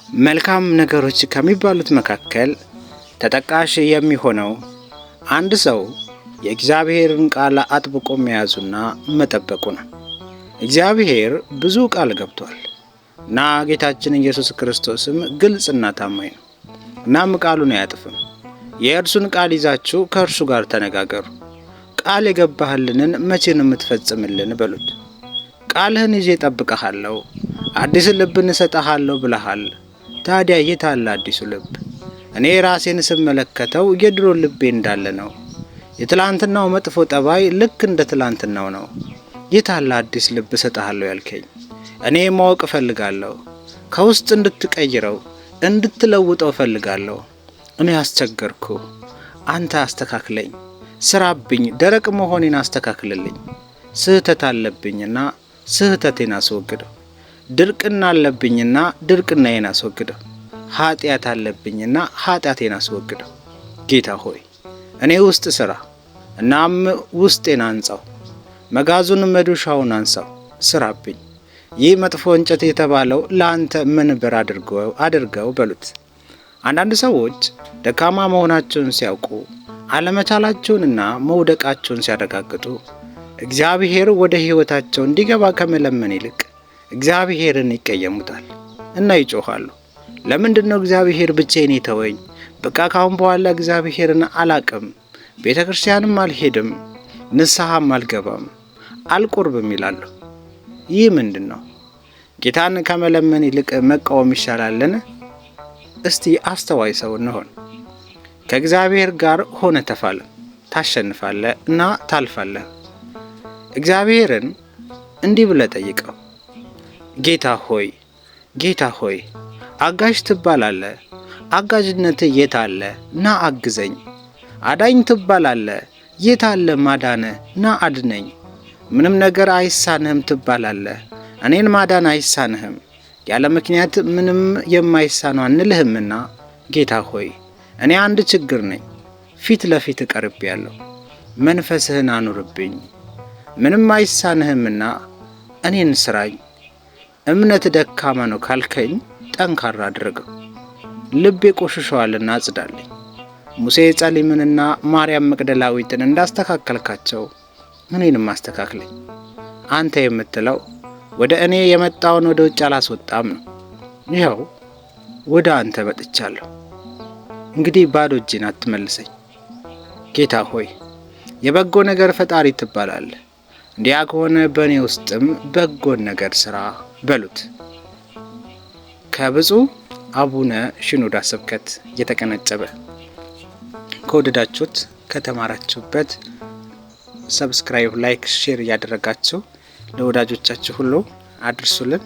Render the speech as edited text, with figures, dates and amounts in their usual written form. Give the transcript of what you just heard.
መልካም ነገሮች ከሚባሉት መካከል ተጠቃሽ የሚሆነው አንድ ሰው የእግዚአብሔርን ቃል አጥብቆ መያዙና መጠበቁ ነው። እግዚአብሔር ብዙ ቃል ገብቷል እና ጌታችን ኢየሱስ ክርስቶስም ግልጽና ታማኝ ነው። እናም ቃሉን አያጥፍም። የእርሱን ቃል ይዛችሁ ከእርሱ ጋር ተነጋገሩ። ቃል የገባህልንን መቼ ነው የምትፈጽምልን በሉት። ቃልህን ይዤ እጠብቅሃለሁ፣ አዲስ ልብን እሰጥሃለሁ ብለሃል። ታዲያ የት አለ አዲሱ ልብ? እኔ ራሴን ስመለከተው የድሮ ልቤ እንዳለ ነው። የትላንትናው መጥፎ ጠባይ ልክ እንደ ትላንትናው ነው። የት አለ አዲስ ልብ እሰጥሃለሁ ያልከኝ? እኔ ማወቅ እፈልጋለሁ። ከውስጥ እንድትቀይረው እንድትለውጠው እፈልጋለሁ። እኔ አስቸገርኩ፣ አንተ አስተካክለኝ። ስራብኝ፣ ደረቅ መሆኔን አስተካክልልኝ። ስህተት አለብኝና ስህተቴን አስወግደው። ድርቅና አለብኝና ድርቅናዬን አስወግደው። ኃጢአት አለብኝና ኃጢአቴን አስወግደው። ጌታ ሆይ እኔ ውስጥ ስራ፣ እናም ውስጤን አንጻው። መጋዙን መዶሻውን አንሳው፣ ስራብኝ። ይህ መጥፎ እንጨት የተባለው ለአንተ መንበር አድርገው በሉት። አንዳንድ ሰዎች ደካማ መሆናቸውን ሲያውቁ አለመቻላቸውንና መውደቃቸውን ሲያረጋግጡ እግዚአብሔር ወደ ሕይወታቸው እንዲገባ ከመለመን ይልቅ እግዚአብሔርን ይቀየሙታል እና ይጮኻሉ። ለምንድነው እግዚአብሔር ብቻዬን የተወኝ? በቃ ካሁን በኋላ እግዚአብሔርን አላቅም፣ ቤተ ክርስቲያንም አልሄድም፣ ንስሐም አልገባም፣ አልቆርብም ይላሉ። ይህ ምንድነው? ጌታን ከመለመን ይልቅ መቃወም ይሻላልን? እስቲ አስተዋይ ሰው እንሆን። ከእግዚአብሔር ጋር ሆነ ተፋለም፣ ታሸንፋለህ እና ታልፋለህ። እግዚአብሔርን እንዲህ ብለህ ጠይቀው። ጌታ ሆይ አጋዥ ትባላለህ። አጋዥነትህ የት አለ? ና አግዘኝ። አዳኝ ትባላለህ። የት አለ ማዳንህ? ና አድነኝ። ምንም ነገር አይሳንህም ትባላለህ። እኔን ማዳን አይሳንህም። ያለ ምክንያት ምንም የማይሳነው አንልህምና ጌታ ሆይ እኔ አንድ ችግር ነኝ። ፊት ለፊት ቀርቤያለሁ። መንፈስህን አኑርብኝ። ምንም አይሳንህምና እኔን ስራኝ። እምነት ደካማ ነው ካልከኝ ጠንካራ አድርገው። ልቤ ቆሽሿልና አጽዳልኝ። ሙሴ ጸሊምንና ማርያም መቅደላዊትን እንዳስተካከልካቸው እኔንም አስተካክለኝ። አንተ የምትለው ወደ እኔ የመጣውን ወደ ውጭ አላስወጣም ነው። ይኸው ወደ አንተ መጥቻለሁ። እንግዲህ ባዶ እጄን አትመልሰኝ። ጌታ ሆይ የበጎ ነገር ፈጣሪ ትባላለህ። እንዲያ ከሆነ በእኔ ውስጥም በጎን ነገር ስራ በሉት። ከብፁዕ አቡነ ሽኖዳ ስብከት የተቀነጨበ። ከወደዳችሁት ከተማራችሁበት ሰብስክራይብ፣ ላይክ፣ ሼር እያደረጋችሁ ለወዳጆቻችሁ ሁሉ አድርሱልን።